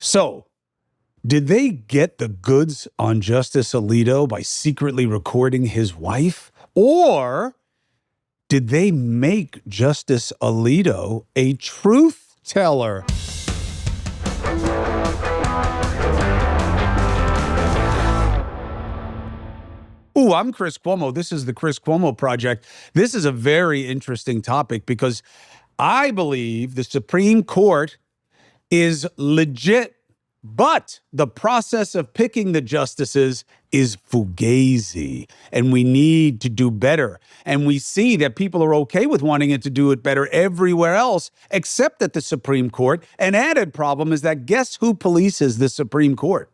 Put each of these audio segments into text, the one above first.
So, did they get the goods on Justice Alito by secretly recording his wife? Or did they make Justice Alito a truth teller? Ooh, I'm Chris Cuomo. This is the Chris Cuomo Project. This is a very interesting topic because I believe the Supreme Court is legit, but the process of picking the justices is fugazi, and we need to do better. And we see that people are okay with wanting it to do it better everywhere else, except at the Supreme Court. An added problem is that guess who polices the Supreme Court?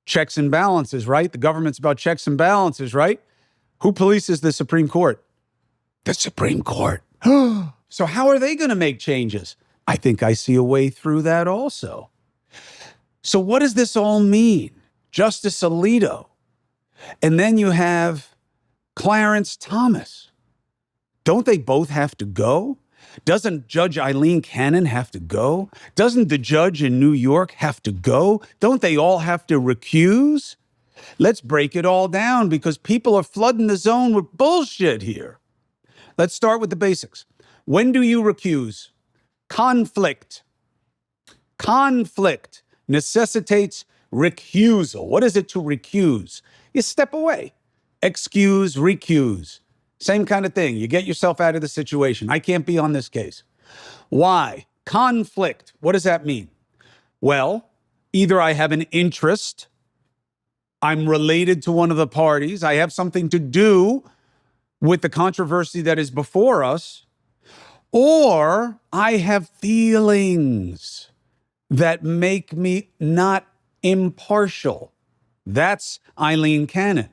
Checks and balances, right? The government's about checks and balances, right? Who polices the Supreme Court? The Supreme Court. So how are they going to make changes? I think I see a way through that also. So what does this all mean? Justice Alito. And then you have Clarence Thomas. Don't they both have to go? Doesn't Judge Eileen Cannon have to go? Doesn't the judge in New York have to go? Don't they all have to recuse? Let's break it all down because people are flooding the zone with bullshit here. Let's start with the basics. When do you recuse? Conflict. Conflict necessitates recusal. What is it to recuse? You step away. Excuse, recuse. Same kind of thing. You get yourself out of the situation. I can't be on this case. Why? Conflict. What does that mean? Well, either I have an interest, I'm related to one of the parties, I have something to do with the controversy that is before us, or I have feelings that make me not impartial. That's Eileen Cannon.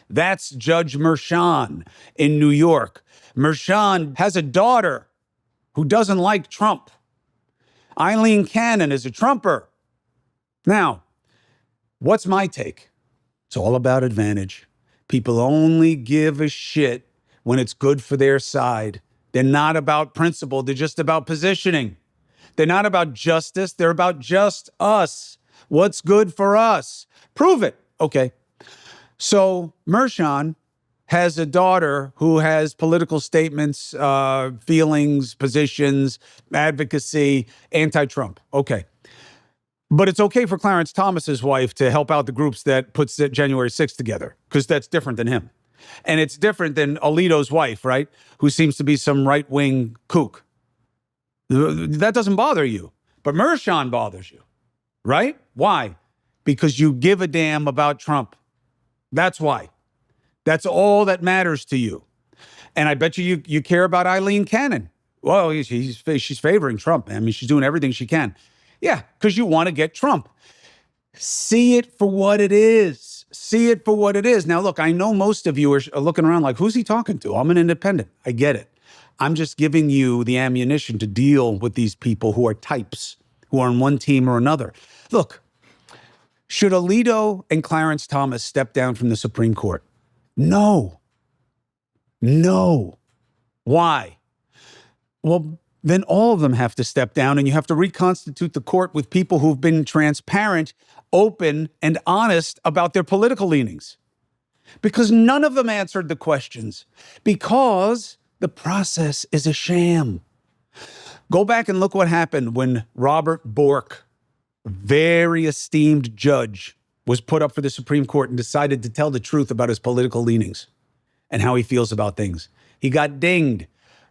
That's Judge Merchan in New York. Merchan has a daughter who doesn't like Trump. Eileen Cannon is a Trumper. Now, what's my take? It's all about advantage. People only give a shit when it's good for their side. They're not about principle. They're just about positioning. They're not about justice. They're about just us. What's good for us? Prove it. Okay. So Merchan has a daughter who has political statements, feelings, positions, advocacy, anti-Trump. Okay. But it's okay for Clarence Thomas's wife to help out the groups that puts January 6th together, because that's different than him. And it's different than Alito's wife, right? Who seems to be some right-wing kook. That doesn't bother you. But Merchan bothers you, right? Why? Because you give a damn about Trump. That's why. That's all that matters to you. And I bet you care about Eileen Cannon. Well, she's favoring Trump. I mean, she's doing everything she can. Yeah, because you want to get Trump. See it for what it is. See it for what it is. Now, look, I know most of you are looking around like, who's he talking to? I'm an independent. I get it. I'm just giving you the ammunition to deal with these people who are types, who are on one team or another. Look, should Alito and Clarence Thomas step down from the Supreme Court? No. No. Why? Well, then all of them have to step down, and you have to reconstitute the court with people who've been transparent, open, and honest about their political leanings. Because none of them answered the questions. Because the process is a sham. Go back and look what happened when Robert Bork, very esteemed judge, was put up for the Supreme Court and decided to tell the truth about his political leanings and how he feels about things. He got dinged.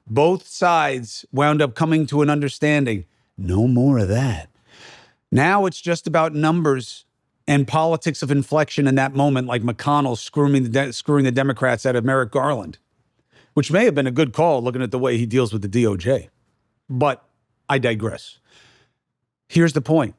Both sides wound up coming to an understanding. No more of that. Now it's just about numbers and politics of inflection in that moment, like McConnell screwing the Democrats out of Merrick Garland, which may have been a good call looking at the way he deals with the DOJ. But I digress. Here's the point.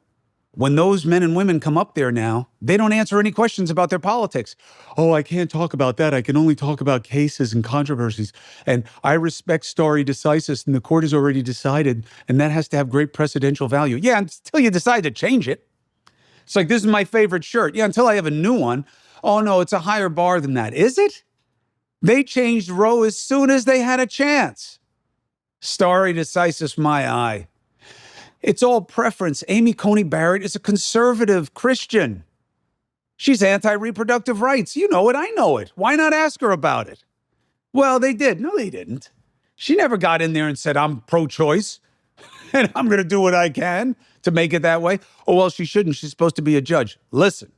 When those men and women come up there now, they don't answer any questions about their politics. Oh, I can't talk about that. I can only talk about cases and controversies. And I respect stare decisis, and the court has already decided, and that has to have great precedential value. Yeah, until you decide to change it. It's like, this is my favorite shirt. Yeah, until I have a new one. Oh, no, it's a higher bar than that. Is it? They changed Roe as soon as they had a chance. Stare decisis, my eye. It's all preference. Amy Coney Barrett is a conservative Christian. She's anti-reproductive rights. You know it. I know it. Why not ask her about it? Well, they did. No, they didn't. She never got in there and said, I'm pro-choice and I'm going to do what I can to make it that way. Oh, well, she shouldn't. She's supposed to be a judge. Listen,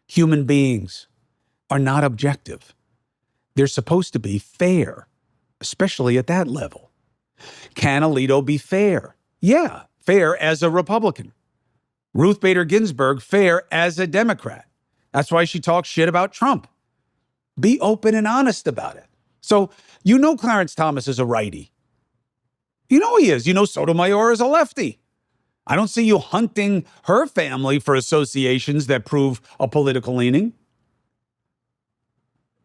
human beings are not objective. They're supposed to be fair, especially at that level. Can Alito be fair? Yeah, fair as a Republican. Ruth Bader Ginsburg, fair as a Democrat. That's why she talks shit about Trump. Be open and honest about it. So, you know Clarence Thomas is a righty. You know he is. You know Sotomayor is a lefty. I don't see you hunting her family for associations that prove a political leaning.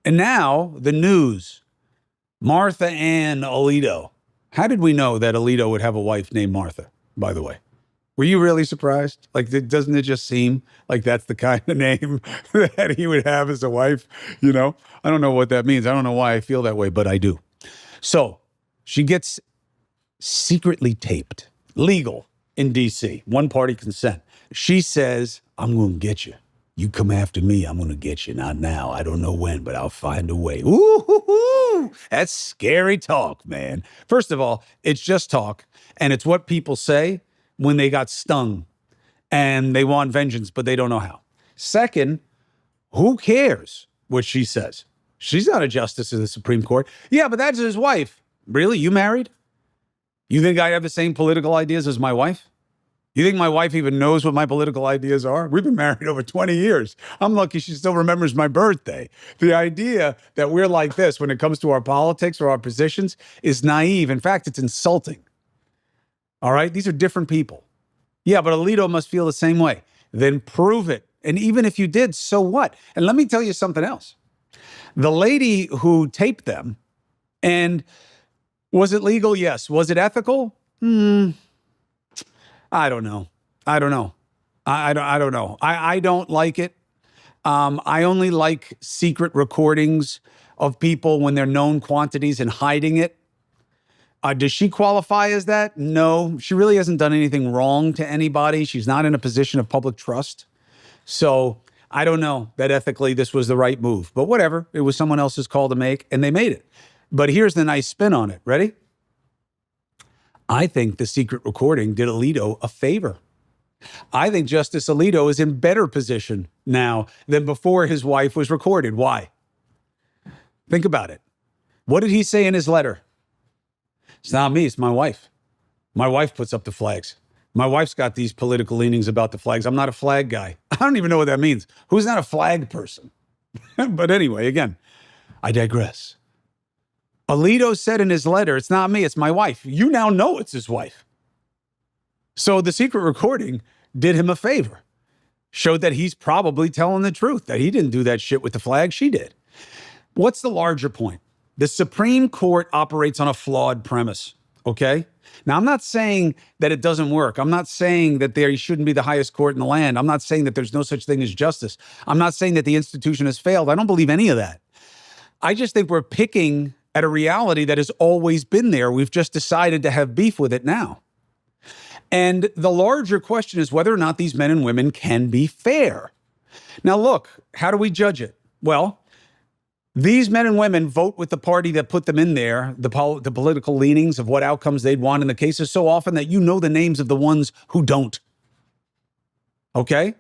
And now, the news. Martha Ann Alito. How did we know that Alito would have a wife named Martha, by the way? Were you really surprised? Like, doesn't it just seem like that's the kind of name that he would have as a wife? You know, I don't know what that means. I don't know why I feel that way, but I do. So she gets secretly taped, legal in D.C., one-party consent. She says, I'm going to get you. You come after me, I'm going to get you. Not now. I don't know when, but I'll find a way. Ooh, that's scary talk, man. First of all, it's just talk, and it's what people say when they got stung and they want vengeance, but they don't know how. Second, who cares what she says? She's not a justice of the Supreme Court. Yeah, but that's his wife. Really? You married? You think I have the same political ideas as my wife? You think my wife even knows what my political ideas are? We've been married over 20 years. I'm lucky she still remembers my birthday. The idea that we're like this when it comes to our politics or our positions is naive. In fact, it's insulting. All right? These are different people. Yeah, but Alito must feel the same way. Then prove it. And even if you did, so what? And let me tell you something else. The lady who taped them, and was it legal? Yes. Was it ethical? I don't know. I don't know. I don't know. I don't like it. I only like secret recordings of people when they're known quantities and hiding it. Does she qualify as that? No, she really hasn't done anything wrong to anybody. She's not in a position of public trust. So I don't know that ethically this was the right move, but whatever. It was someone else's call to make, and they made it. But here's the nice spin on it. Ready? I think the secret recording did Alito a favor. I think Justice Alito is in better position now than before his wife was recorded. Why? Think about it. What did he say in his letter? It's not me, it's my wife. My wife puts up the flags. My wife's got these political leanings about the flags. I'm not a flag guy. I don't even know what that means. Who's not a flag person? But anyway, again, I digress. Alito said in his letter, it's not me, it's my wife. You now know it's his wife. So the secret recording did him a favor. Showed that he's probably telling the truth, that he didn't do that shit with the flag, she did. What's the larger point? The Supreme Court operates on a flawed premise, okay? Now, I'm not saying that it doesn't work. I'm not saying that there shouldn't be the highest court in the land. I'm not saying that there's no such thing as justice. I'm not saying that the institution has failed. I don't believe any of that. I just think we're picking at a reality that has always been there. We've just decided to have beef with it now. And the larger question is whether or not these men and women can be fair. Now, look, how do we judge it? Well, these men and women vote with the party that put them in there, the political leanings of what outcomes they'd want in the cases so often that you know the names of the ones who don't. Okay?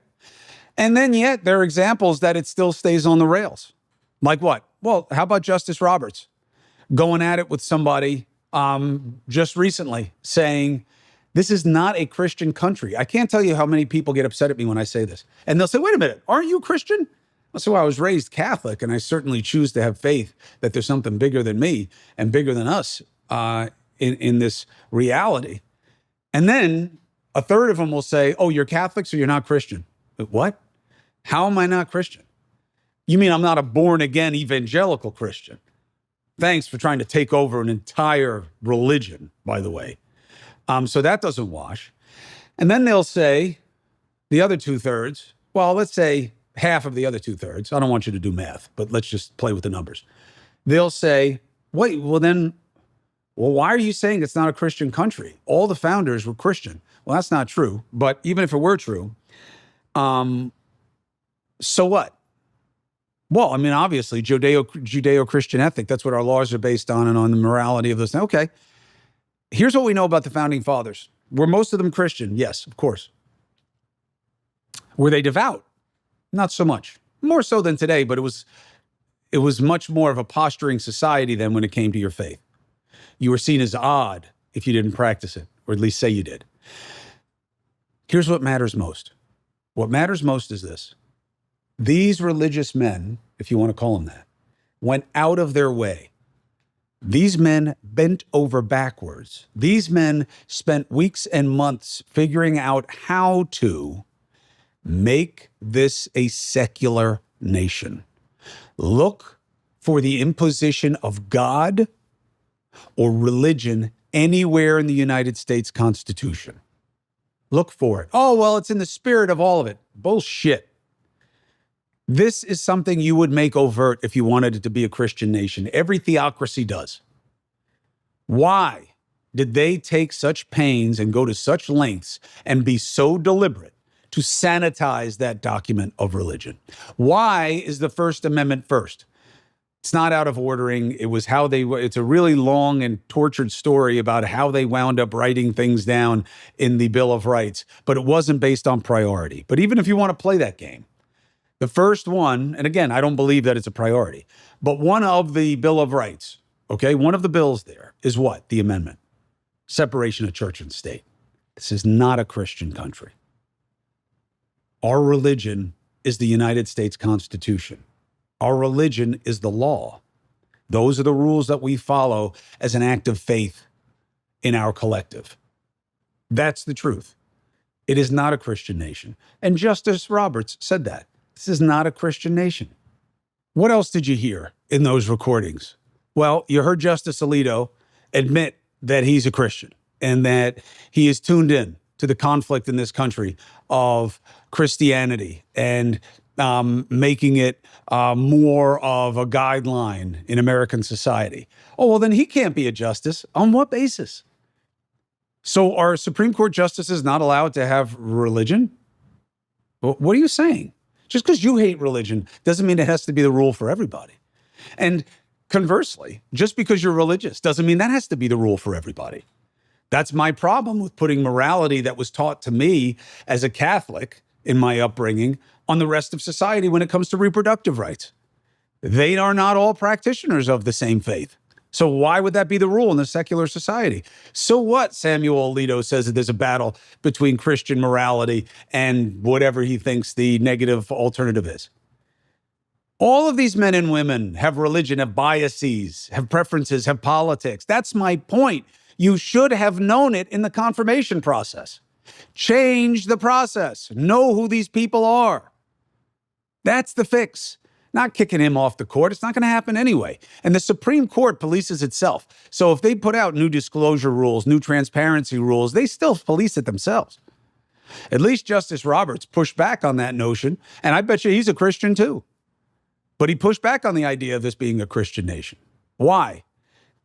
And then yet there are examples that it still stays on the rails. Like what? Well, how about Justice Roberts going at it with somebody just recently saying, this is not a Christian country. I can't tell you how many people get upset at me when I say this. And they'll say, wait a minute, aren't you Christian? So I was raised Catholic, and I certainly choose to have faith that there's something bigger than me and bigger than us in this reality. And then a third of them will say, oh, you're Catholic, so you're not Christian. What? How am I not Christian? You mean I'm not a born-again evangelical Christian? Thanks for trying to take over an entire religion, by the way. So that doesn't wash. And then they'll say, the other two-thirds, well, let's say half of the other two-thirds. I don't want you to do math, but let's just play with the numbers. They'll say, wait, well then, Well, why are you saying it's not a Christian country? All the founders were Christian. Well, that's not true. But even if it were true, so what? Well, I mean, obviously, Judeo-Christian ethic, that's what our laws are based on, and on the morality of this. Okay, here's what we know about the founding fathers. Were most of them Christian? Yes, of course. Were they devout? Not so much. More so than today, but it was much more of a posturing society than when it came to your faith. You were seen as odd if you didn't practice it, or at least say you did. Here's what matters most. What matters most is this. These religious men, if you want to call them that, went out of their way. These men bent over backwards. These men spent weeks and months figuring out how to make this a secular nation. Look for the imposition of God or religion anywhere in the United States Constitution. Look for it. Oh, well, it's in the spirit of all of it. Bullshit. This is something you would make overt if you wanted it to be a Christian nation. Every theocracy does. Why did they take such pains and go to such lengths and be so deliberate to sanitize that document of religion? Why is the First Amendment first? It's not out of ordering. It was how it's a really long and tortured story about how they wound up writing things down in the Bill of Rights, but it wasn't based on priority. But even if you want to play that game, the first one, and again, I don't believe that it's a priority, but one of the Bill of Rights, okay, one of the bills there is what? The amendment. Separation of church and state. This is not a Christian country. Our religion is the United States Constitution. Our religion is the law. Those are the rules that we follow as an act of faith in our collective. That's the truth. It is not a Christian nation. And Justice Roberts said that. This is not a Christian nation. What else did you hear in those recordings? Well, you heard Justice Alito admit that he's a Christian and that he is tuned in to the conflict in this country of Christianity and making it more of a guideline in American society. Oh, well, then he can't be a justice. On what basis? So are Supreme Court justices not allowed to have religion? What are you saying? Just because you hate religion doesn't mean it has to be the rule for everybody. And conversely, just because you're religious doesn't mean that has to be the rule for everybody. That's my problem with putting morality that was taught to me as a Catholic in my upbringing on the rest of society when it comes to reproductive rights. They are not all practitioners of the same faith. So why would that be the rule in a secular society? So what? Samuel Alito says that there's a battle between Christian morality and whatever he thinks the negative alternative is. All of these men and women have religion, have biases, have preferences, have politics. That's my point. You should have known it in the confirmation process. Change the process. Know who these people are. That's the fix. Not kicking him off the court. It's not going to happen anyway. And the Supreme Court polices itself. So if they put out new disclosure rules, new transparency rules, they still police it themselves. At least Justice Roberts pushed back on that notion. And I bet you he's a Christian too. But he pushed back on the idea of this being a Christian nation. Why?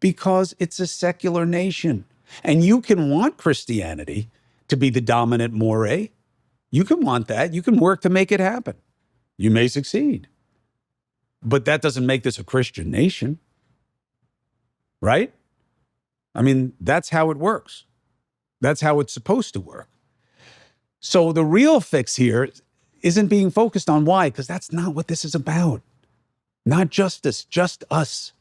Because it's a secular nation. And you can want Christianity to be the dominant moray. You can want that. You can work to make it happen. You may succeed. But that doesn't make this a Christian nation, right? I mean, that's how it works. That's how it's supposed to work. So the real fix here isn't being focused on why, because that's not what this is about. Not justice, just us.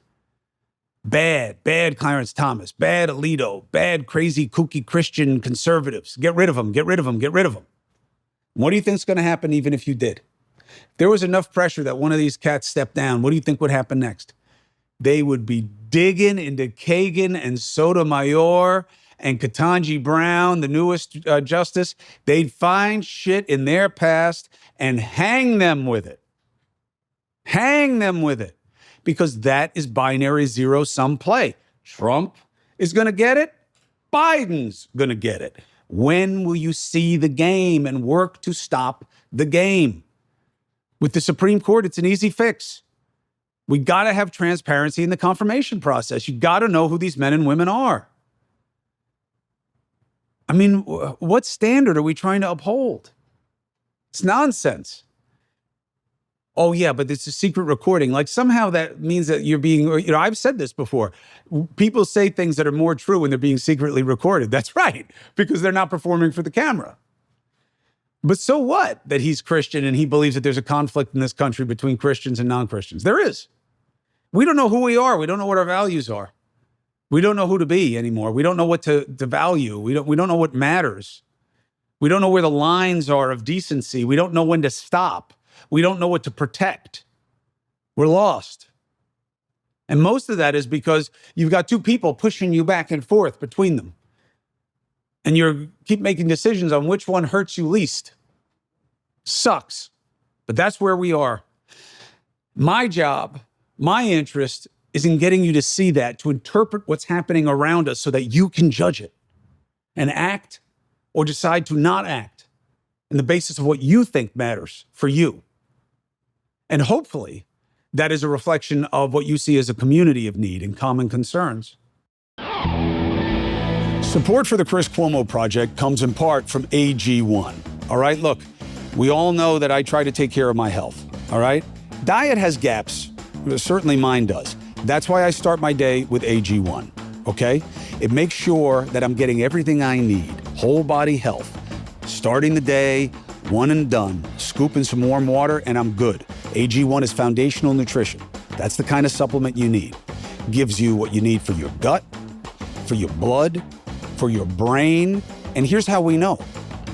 Bad Clarence Thomas, bad Alito, bad crazy kooky Christian conservatives. Get rid of them, get rid of them, get rid of them. What do you think is going to happen even if you did? If there was enough pressure that one of these cats stepped down, what do you think would happen next? They would be digging into Kagan and Sotomayor and Ketanji Brown, the newest justice. They'd find shit in their past and hang them with it. Hang them with it. Because that is binary zero-sum play. Trump is going to get it. Biden's going to get it. When will you see the game and work to stop the game? With the Supreme Court, it's an easy fix. We got to have transparency in the confirmation process. You got to know who these men and women are. I mean, what standard are we trying to uphold? It's nonsense. Oh, yeah, but it's a secret recording. Like somehow that means that you're being, I've said this before. People say things that are more true when they're being secretly recorded. That's right, because they're not performing for the camera. But so what that he's Christian and he believes that there's a conflict in this country between Christians and non-Christians? There is. We don't know who we are. We don't know what our values are. We don't know who to be anymore. We don't know what to value. We don't know what matters. We don't know where the lines are of decency. We don't know when to stop. We don't know what to protect. We're lost. And most of that is because you've got two people pushing you back and forth between them. And you keep making decisions on which one hurts you least. Sucks. But that's where we are. My job, my interest is in getting you to see that, to interpret what's happening around us so that you can judge it and act or decide to not act on the basis of what you think matters for you. And hopefully that is a reflection of what you see as a community of need and common concerns. Support for the Chris Cuomo Project comes in part from AG1. All right, look, we all know that I try to take care of my health. All right, diet has gaps. Certainly mine does. That's why I start my day with AG1. Okay, it makes sure that I'm getting everything I need. Whole body health. Starting the day, one and done. Scooping some warm water, and I'm good. AG1 is foundational nutrition. That's the kind of supplement you need. Gives you what you need for your gut, for your blood, for your brain. And here's how we know.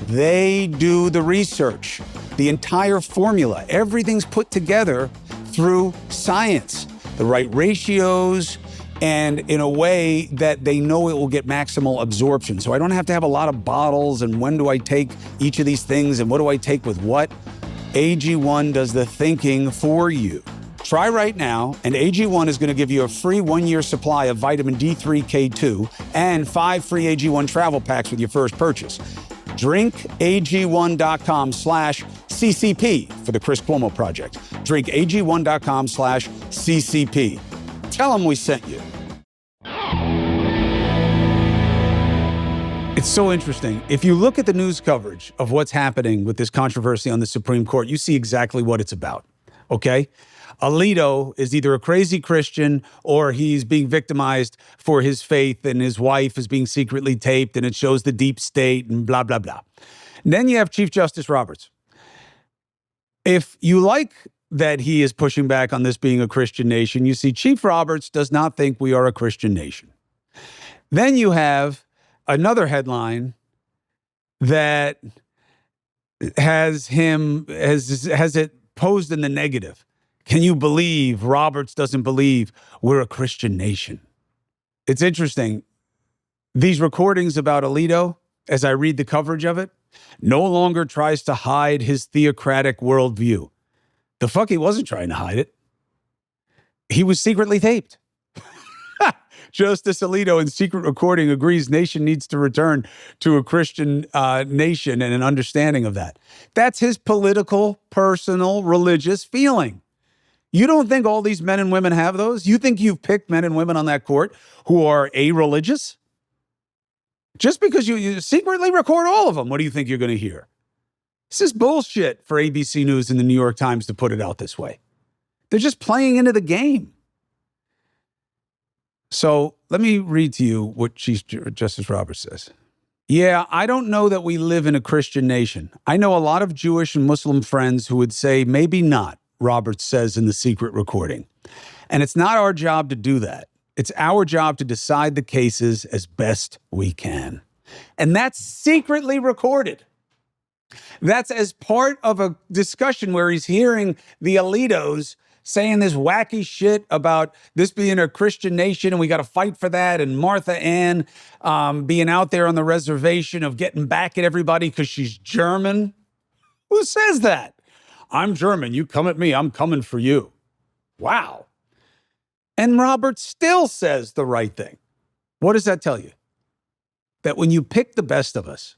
They do the research. The entire formula, everything's put together through science. The right ratios, and in a way that they know it will get maximal absorption. So I don't have to have a lot of bottles and when do I take each of these things and what do I take with what? AG1 does the thinking for you. Try right now, and AG1 is going to give you a free 1-year supply of vitamin D3, K2, and 5 free AG1 travel packs with your first purchase. drinkag1.com/CCP for the Chris Cuomo Project. drinkag1.com/CCP. Tell them we sent you. It's so interesting. If you look at the news coverage of what's happening with this controversy on the Supreme Court, you see exactly what it's about, okay? Alito is either a crazy Christian or he's being victimized for his faith and his wife is being secretly taped and it shows the deep state and blah, blah, blah. And then you have Chief Justice Roberts. If you like that he is pushing back on this being a Christian nation, you see Chief Roberts does not think we are a Christian nation. Then you have another headline that has it posed in the negative. Can you believe Roberts doesn't believe we're a Christian nation? It's interesting. These recordings about Alito, as I read the coverage of it, no longer tries to hide his theocratic worldview. The fuck, he wasn't trying to hide it. He was secretly taped. Justice Alito in secret recording agrees nation needs to return to a Christian nation and an understanding of that. That's his political, personal, religious feeling. You don't think all these men and women have those? You think you've picked men and women on that court who are a-religious? Just because you secretly record all of them, what do you think you're going to hear? This is bullshit for ABC News and the New York Times to put it out this way. They're just playing into the game. So let me read to you what Chief Justice Roberts says. Yeah, I don't know that we live in a Christian nation. I know a lot of Jewish and Muslim friends who would say maybe not, Roberts says in the secret recording. And it's not our job to do that. It's our job to decide the cases as best we can. And that's secretly recorded. That's as part of a discussion where he's hearing the Alitos saying this wacky shit about this being a Christian nation and we got to fight for that. And Martha Ann being out there on the reservation of getting back at everybody because she's German. Who says that? I'm German. You come at me. I'm coming for you. Wow. And Roberts still says the right thing. What does that tell you? That when you pick the best of us,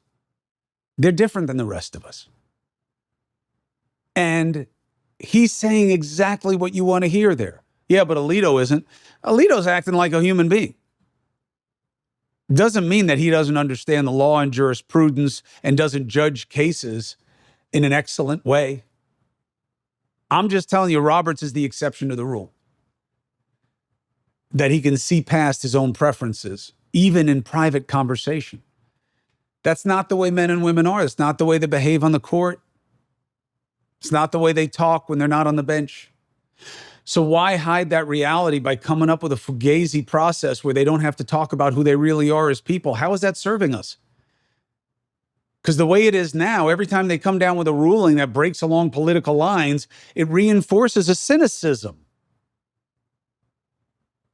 they're different than the rest of us. And he's saying exactly what you want to hear there. Yeah, but Alito isn't. Alito's acting like a human being. Doesn't mean that he doesn't understand the law and jurisprudence and doesn't judge cases in an excellent way. I'm just telling you, Roberts is the exception to the rule. That he can see past his own preferences, even in private conversation. That's not the way men and women are. It's not the way they behave on the court. It's not the way they talk when they're not on the bench. So why hide that reality by coming up with a fugazi process where they don't have to talk about who they really are as people? How is that serving us? Because the way it is now, every time they come down with a ruling that breaks along political lines, it reinforces a cynicism.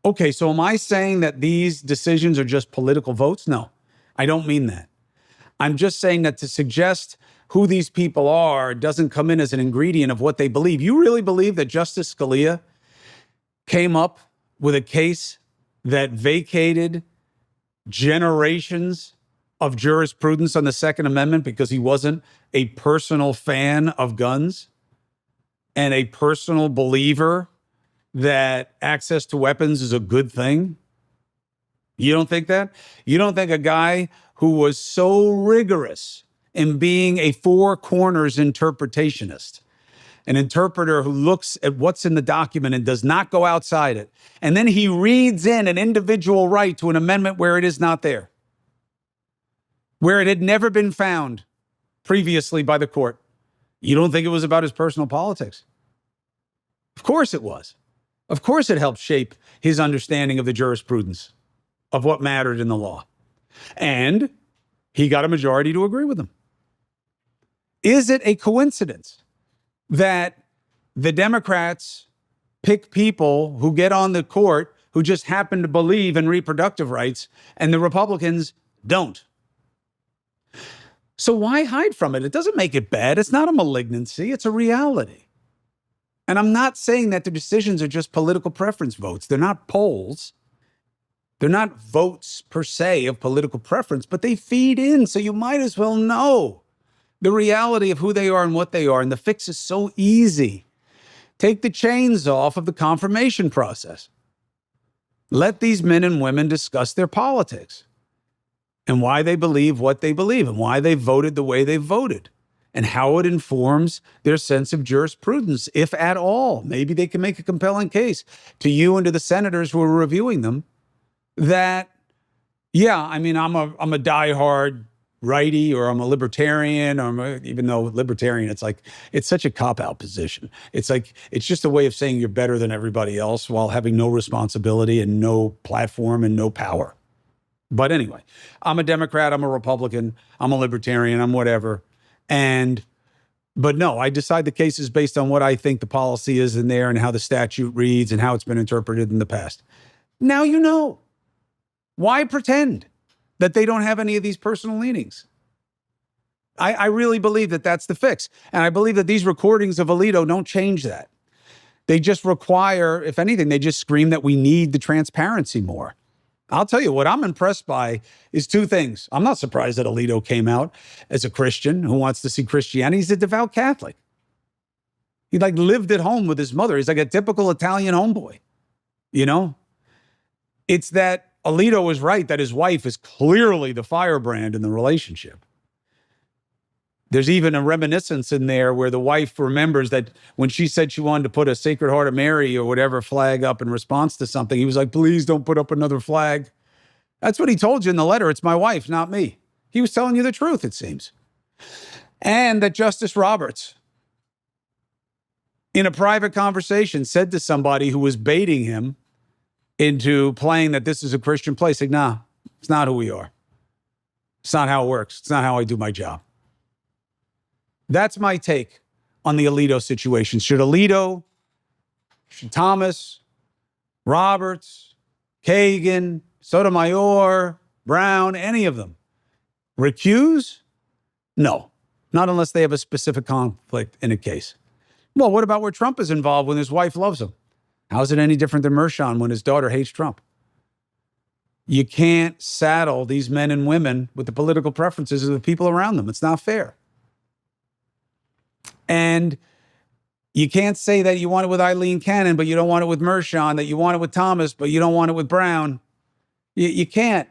Okay, so am I saying that these decisions are just political votes? No, I don't mean that. I'm just saying that to suggest who these people are doesn't come in as an ingredient of what they believe. You really believe that Justice Scalia came up with a case that vacated generations of jurisprudence on the Second Amendment because he wasn't a personal fan of guns and a personal believer that access to weapons is a good thing? You don't think that? You don't think a guy who was so rigorous in being a four corners interpretationist, an interpreter who looks at what's in the document and does not go outside it, and then he reads in an individual right to an amendment where it is not there, where it had never been found previously by the court. You don't think it was about his personal politics? Of course it was. Of course it helped shape his understanding of the jurisprudence, of what mattered in the law. And he got a majority to agree with him. Is it a coincidence that the Democrats pick people who get on the court who just happen to believe in reproductive rights and the Republicans don't? So why hide from it? It doesn't make it bad. It's not a malignancy. It's a reality. And I'm not saying that the decisions are just political preference votes. They're not polls. They're not votes per se of political preference, but they feed in. So you might as well know the reality of who they are and what they are. And the fix is so easy. Take the chains off of the confirmation process. Let these men and women discuss their politics and why they believe what they believe and why they voted the way they voted and how it informs their sense of jurisprudence, if at all. Maybe they can make a compelling case to you and to the senators who are reviewing them that, yeah, I mean, I'm a diehard righty, or I'm a libertarian, or even though libertarian, it's such a cop-out position. It's just a way of saying you're better than everybody else while having no responsibility and no platform and no power. But anyway, I'm a Democrat, I'm a Republican, I'm a libertarian, I'm whatever. But no, I decide the cases based on what I think the policy is in there and how the statute reads and how it's been interpreted in the past. Now you know. Why pretend that they don't have any of these personal leanings? I really believe that that's the fix. And I believe that these recordings of Alito don't change that. They just require, if anything, they just scream that we need the transparency more. I'll tell you what I'm impressed by is two things. I'm not surprised that Alito came out as a Christian who wants to see Christianity. He's a devout Catholic. He lived at home with his mother. He's like a typical Italian homeboy. You know, it's that Alito is right that his wife is clearly the firebrand in the relationship. There's even a reminiscence in there where the wife remembers that when she said she wanted to put a Sacred Heart of Mary or whatever flag up in response to something, he was like, please don't put up another flag. That's what he told you in the letter. It's my wife, not me. He was telling you the truth, it seems. And that Justice Roberts, in a private conversation, said to somebody who was baiting him into playing that this is a Christian place, like, nah, it's not who we are. It's not how it works. It's not how I do my job. That's my take on the Alito situation. Should Thomas, Roberts, Kagan, Sotomayor, Brown, any of them recuse? No, not unless they have a specific conflict in a case. Well, what about where Trump is involved when his wife loves him? How's it any different than Mershon when his daughter hates Trump? You can't saddle these men and women with the political preferences of the people around them. It's not fair. And You can't say that you want it with Eileen Cannon, but you don't want it with Mershon, that you want it with Thomas, but you don't want it with Brown. You can't.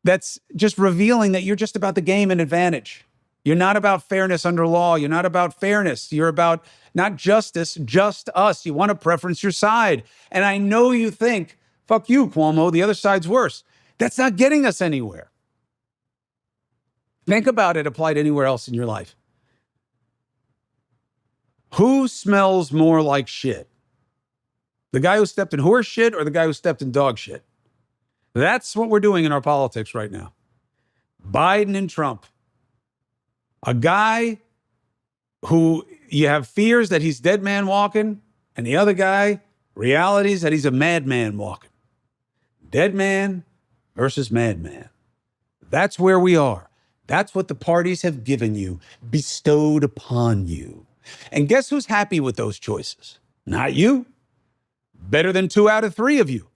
That's just revealing that you're just about the game and advantage. You're not about fairness under law. You're not about fairness. You're about not justice, just us. You want to preference your side. And I know you think, fuck you, Cuomo, the other side's worse. That's not getting us anywhere. Think about it applied anywhere else in your life. Who smells more like shit? The guy who stepped in horse shit or the guy who stepped in dog shit? That's what we're doing in our politics right now. Biden and Trump. A guy who you have fears that he's dead man walking, and the other guy, realities that he's a madman walking. Dead man versus madman. That's where we are. That's what the parties have given you, bestowed upon you. And guess who's happy with those choices? Not you. Better than 2 out of 3 of you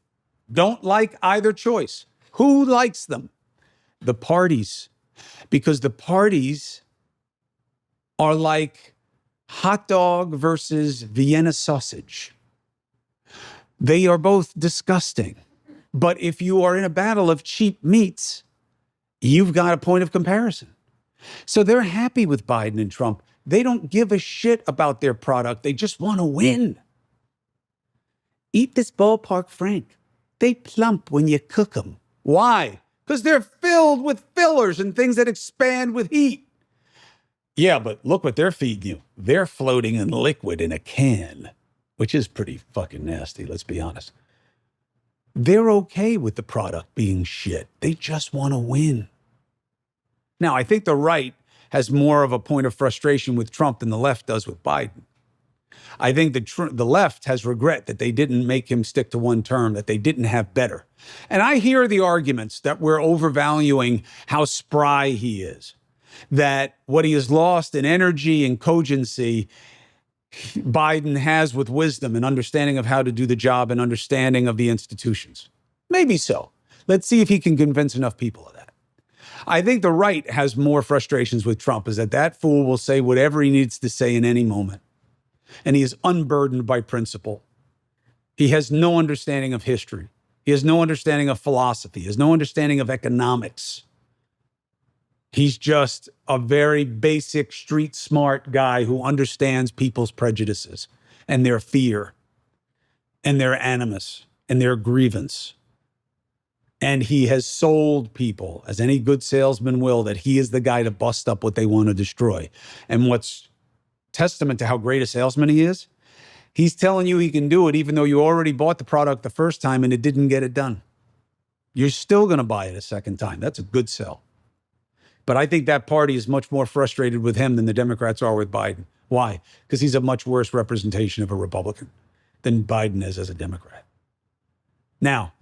don't like either choice. Who likes them? The parties. Because the parties are like hot dog versus Vienna sausage. They are both disgusting. But if you are in a battle of cheap meats, you've got a point of comparison. So they're happy with Biden and Trump. They don't give a shit about their product. They just want to win. Eat this ballpark Frank. They plump when you cook them. Why? Because they're filled with fillers and things that expand with heat. Yeah, but look what they're feeding you. They're floating in liquid in a can, which is pretty fucking nasty, let's be honest. They're okay with the product being shit. They just want to win. Now, I think the right has more of a point of frustration with Trump than the left does with Biden. I think the left has regret that they didn't make him stick to one term, that they didn't have better. And I hear the arguments that we're overvaluing how spry he is, that what he has lost in energy and cogency, Biden has with wisdom and understanding of how to do the job and understanding of the institutions. Maybe so. Let's see if he can convince enough people of that. I think the right has more frustrations with Trump, is that fool will say whatever he needs to say in any moment. And he is unburdened by principle. He has no understanding of history. He has no understanding of philosophy. He has no understanding of economics. He's just a very basic, street smart guy who understands people's prejudices and their fear and their animus and their grievance. And he has sold people, as any good salesman will, that he is the guy to bust up what they want to destroy. And what's testament to how great a salesman he is, he's telling you he can do it even though you already bought the product the first time and it didn't get it done. You're still going to buy it a second time. That's a good sell. But I think that party is much more frustrated with him than the Democrats are with Biden. Why? Because he's a much worse representation of a Republican than Biden is as a Democrat. Now,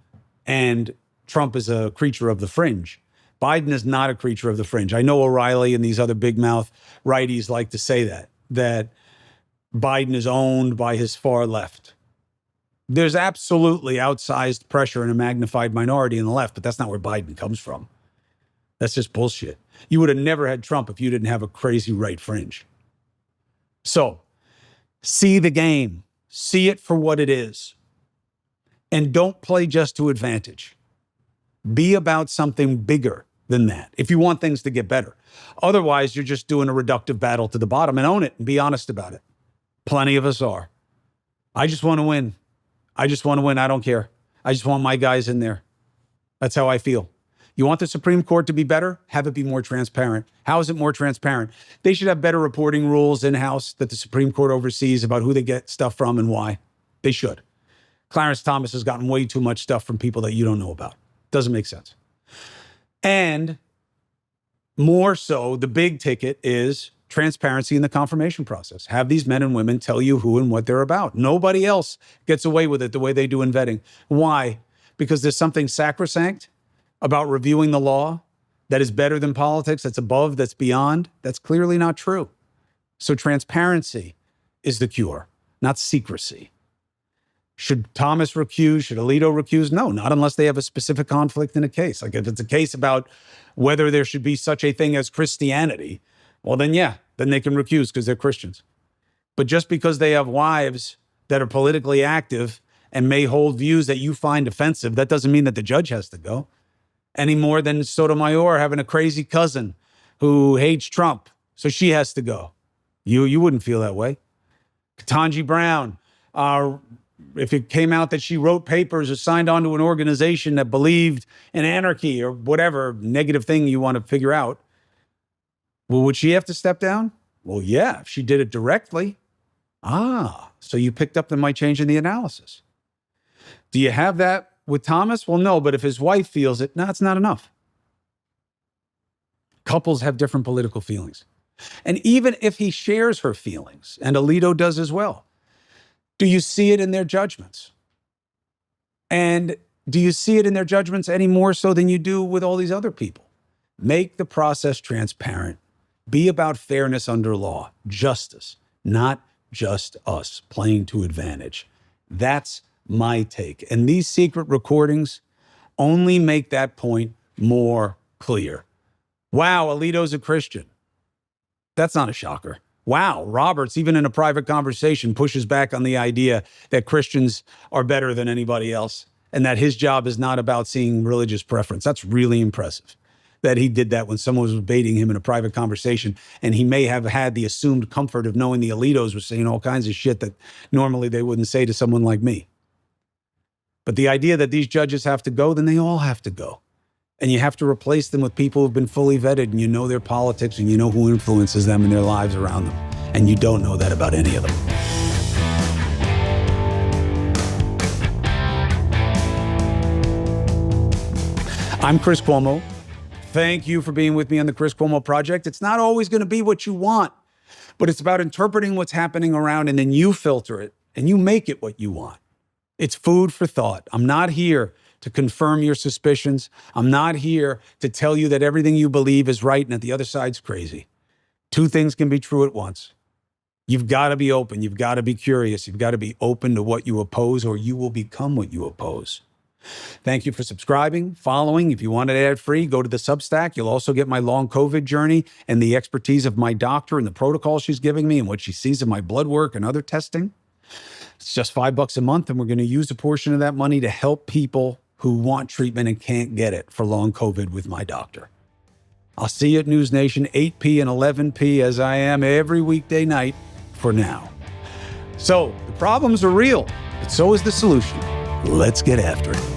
and Trump is a creature of the fringe. Biden is not a creature of the fringe. I know O'Reilly and these other big mouth righties like to say that Biden is owned by his far left. There's absolutely outsized pressure in a magnified minority in the left, but that's not where Biden comes from. That's just bullshit. You would have never had Trump if you didn't have a crazy right fringe. So, see the game. See it for what it is. And don't play just to advantage. Be about something bigger than that if you want things to get better. Otherwise, you're just doing a reductive battle to the bottom, and own it and be honest about it. Plenty of us are. I just want to win. I just want to win. I don't care. I just want my guys in there. That's how I feel. You want the Supreme Court to be better? Have it be more transparent. How is it more transparent? They should have better reporting rules in-house that the Supreme Court oversees about who they get stuff from and why. They should. Clarence Thomas has gotten way too much stuff from people that you don't know about. Doesn't make sense. And more so, the big ticket is transparency in the confirmation process. Have these men and women tell you who and what they're about. Nobody else gets away with it the way they do in vetting. Why? Because there's something sacrosanct about reviewing the law that is better than politics, that's above, that's beyond. That's clearly not true. So transparency is the cure, not secrecy. Should Thomas recuse? Should Alito recuse? No, not unless they have a specific conflict in a case. Like if it's a case about whether there should be such a thing as Christianity, well then yeah, then they can recuse because they're Christians. But just because they have wives that are politically active and may hold views that you find offensive, that doesn't mean that the judge has to go. Any more than Sotomayor having a crazy cousin who hates Trump, so she has to go. You wouldn't feel that way. Ketanji Brown, if it came out that she wrote papers or signed on to an organization that believed in anarchy or whatever negative thing you want to figure out, well, would she have to step down? Well, yeah, if she did it directly. So you picked up that might change in the analysis. Do you have that with Thomas? Well, no, but if his wife feels it, no, it's not enough. Couples have different political feelings. And even if he shares her feelings, and Alito does as well, do you see it in their judgments? And do you see it in their judgments any more so than you do with all these other people? Make the process transparent. Be about fairness under law, justice, not just us playing to advantage. That's my take. And these secret recordings only make that point more clear. Wow, Alito's a Christian. That's not a shocker. Wow, Roberts, even in a private conversation, pushes back on the idea that Christians are better than anybody else and that his job is not about seeing religious preference. That's really impressive that he did that when someone was baiting him in a private conversation, and he may have had the assumed comfort of knowing the Alitos were saying all kinds of shit that normally they wouldn't say to someone like me. But the idea that these judges have to go, then they all have to go. And you have to replace them with people who've been fully vetted, and you know their politics, and you know who influences them and their lives around them. And you don't know that about any of them. I'm Chris Cuomo. Thank you for being with me on the Chris Cuomo Project. It's not always going to be what you want, but it's about interpreting what's happening around, and then you filter it and you make it what you want. It's food for thought. I'm not here to confirm your suspicions. I'm not here to tell you that everything you believe is right and that the other side's crazy. Two things can be true at once. You've got to be open. You've got to be curious. You've got to be open to what you oppose, or you will become what you oppose. Thank you for subscribing, following. If you want it ad-free, go to the Substack. You'll also get my long COVID journey and the expertise of my doctor and the protocol she's giving me and what she sees in my blood work and other testing. It's just $5 a month, and we're going to use a portion of that money to help people who want treatment and can't get it for long COVID with my doctor. I'll see you at News Nation, 8p and 11p, as I am every weekday night for now. So the problems are real, but so is the solution. Let's get after it.